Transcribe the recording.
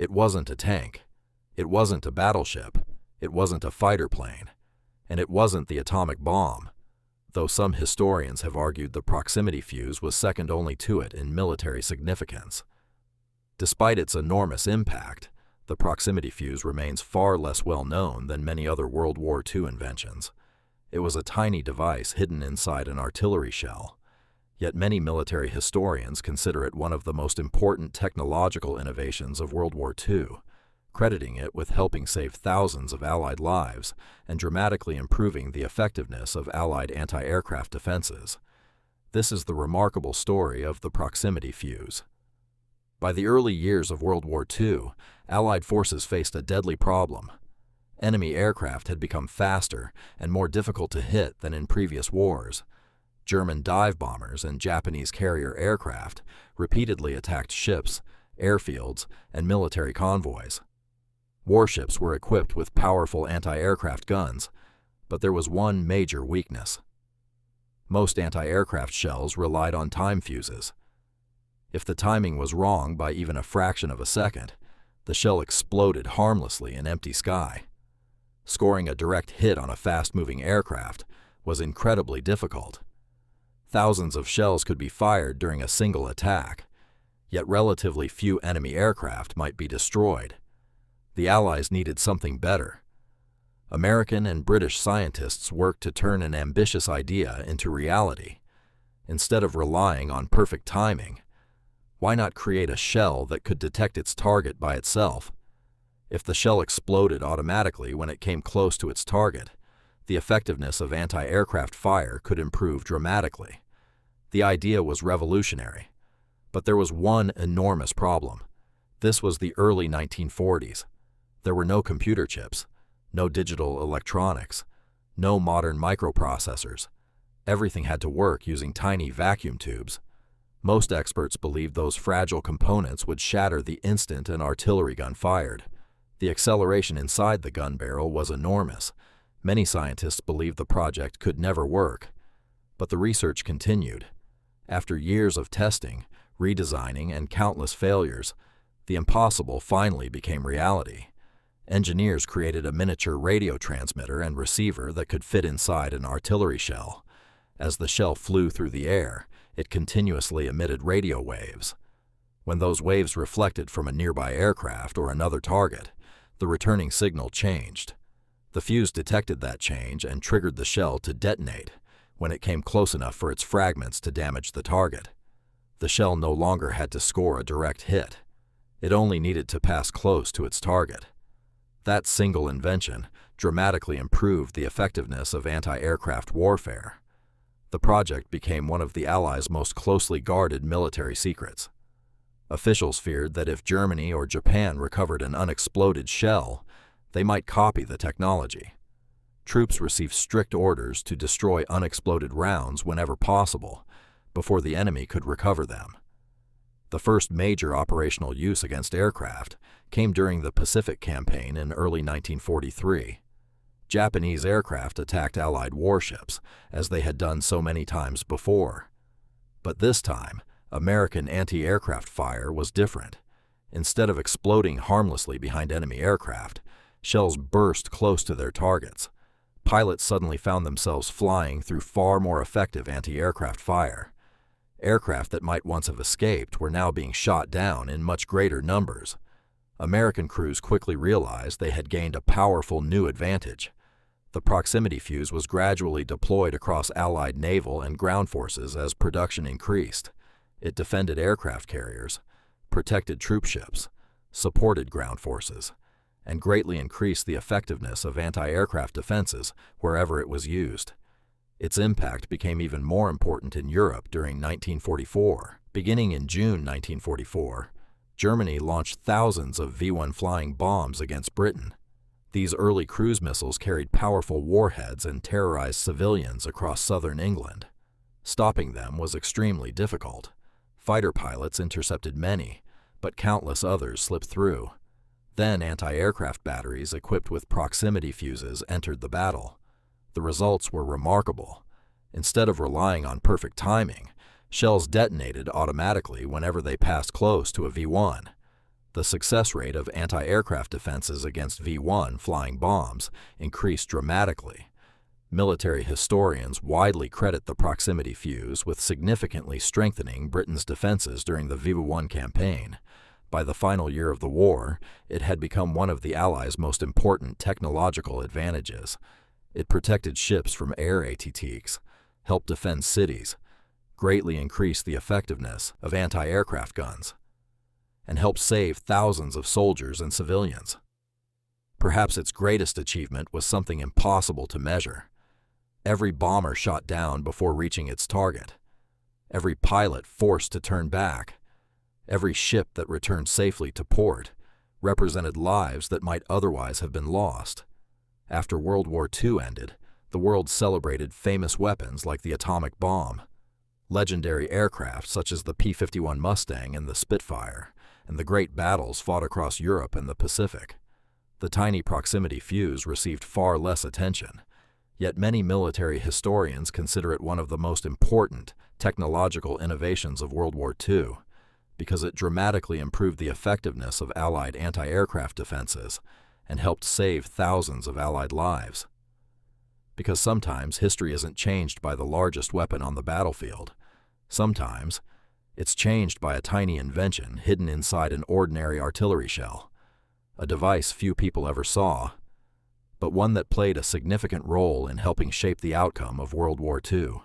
It wasn't a tank. It wasn't a battleship. It wasn't a fighter plane. And it wasn't the atomic bomb, though some historians have argued the proximity fuse was second only to it in military significance. Despite its enormous impact, the proximity fuse remains far less well known than many other World War II inventions. It was a tiny device hidden inside an artillery shell, yet many military historians consider it one of the most important technological innovations of World War II, crediting it with helping save thousands of Allied lives and dramatically improving the effectiveness of Allied anti-aircraft defenses. This is the remarkable story of the proximity fuse. By the early years of World War II, Allied forces faced a deadly problem. Enemy aircraft had become faster and more difficult to hit than in previous wars. German dive bombers and Japanese carrier aircraft repeatedly attacked ships, airfields, and military convoys. Warships were equipped with powerful anti-aircraft guns, but there was one major weakness. Most anti-aircraft shells relied on time fuses. If the timing was wrong by even a fraction of a second, the shell exploded harmlessly in empty sky. Scoring a direct hit on a fast-moving aircraft was incredibly difficult. Thousands of shells could be fired during a single attack, yet relatively few enemy aircraft might be destroyed. The Allies needed something better. American and British scientists worked to turn an ambitious idea into reality. Instead of relying on perfect timing, why not create a shell that could detect its target by itself? If the shell exploded automatically when it came close to its target, the effectiveness of anti-aircraft fire could improve dramatically. The idea was revolutionary, but there was one enormous problem. This was the early 1940s. There were no computer chips, no digital electronics, no modern microprocessors. Everything had to work using tiny vacuum tubes. Most experts believed those fragile components would shatter the instant an artillery gun fired. The acceleration inside the gun barrel was enormous. Many scientists believed the project could never work. But the research continued. After years of testing, redesigning, and countless failures, the impossible finally became reality. Engineers created a miniature radio transmitter and receiver that could fit inside an artillery shell. As the shell flew through the air, it continuously emitted radio waves. When those waves reflected from a nearby aircraft or another target, the returning signal changed. The fuse detected that change and triggered the shell to detonate when it came close enough for its fragments to damage the target. The shell no longer had to score a direct hit. It only needed to pass close to its target. That single invention dramatically improved the effectiveness of anti-aircraft warfare. The project became one of the Allies' most closely guarded military secrets. Officials feared that if Germany or Japan recovered an unexploded shell, they might copy the technology. Troops received strict orders to destroy unexploded rounds whenever possible, before the enemy could recover them. The first major operational use against aircraft came during the Pacific Campaign in early 1943. Japanese aircraft attacked Allied warships, as they had done so many times before. But this time, American anti-aircraft fire was different. Instead of exploding harmlessly behind enemy aircraft, shells burst close to their targets. Pilots suddenly found themselves flying through far more effective anti-aircraft fire. Aircraft that might once have escaped were now being shot down in much greater numbers. American crews quickly realized they had gained a powerful new advantage. The proximity fuse was gradually deployed across Allied naval and ground forces as production increased. It defended aircraft carriers, protected troop ships, supported ground forces, and greatly increased the effectiveness of anti-aircraft defenses wherever it was used. Its impact became even more important in Europe during 1944. Beginning in June 1944, Germany launched thousands of V-1 flying bombs against Britain. These early cruise missiles carried powerful warheads and terrorized civilians across southern England. Stopping them was extremely difficult. Fighter pilots intercepted many, but countless others slipped through. Then anti-aircraft batteries equipped with proximity fuses entered the battle. The results were remarkable. Instead of relying on perfect timing, shells detonated automatically whenever they passed close to a V-1. The success rate of anti-aircraft defenses against V-1 flying bombs increased dramatically. Military historians widely credit the proximity fuse with significantly strengthening Britain's defenses during the V-1 campaign. By the final year of the war, it had become one of the Allies' most important technological advantages. It protected ships from air ATTs, helped defend cities, greatly increased the effectiveness of anti-aircraft guns, and helped save thousands of soldiers and civilians. Perhaps its greatest achievement was something impossible to measure. Every bomber shot down before reaching its target, every pilot forced to turn back, every ship that returned safely to port represented lives that might otherwise have been lost. After World War II ended, the world celebrated famous weapons like the atomic bomb, legendary aircraft such as the P-51 Mustang and the Spitfire, and the great battles fought across Europe and the Pacific. The tiny proximity fuse received far less attention, yet many military historians consider it one of the most important technological innovations of World War II, because it dramatically improved the effectiveness of Allied anti-aircraft defenses and helped save thousands of Allied lives. Because sometimes history isn't changed by the largest weapon on the battlefield. Sometimes it's changed by a tiny invention hidden inside an ordinary artillery shell, a device few people ever saw, but one that played a significant role in helping shape the outcome of World War II.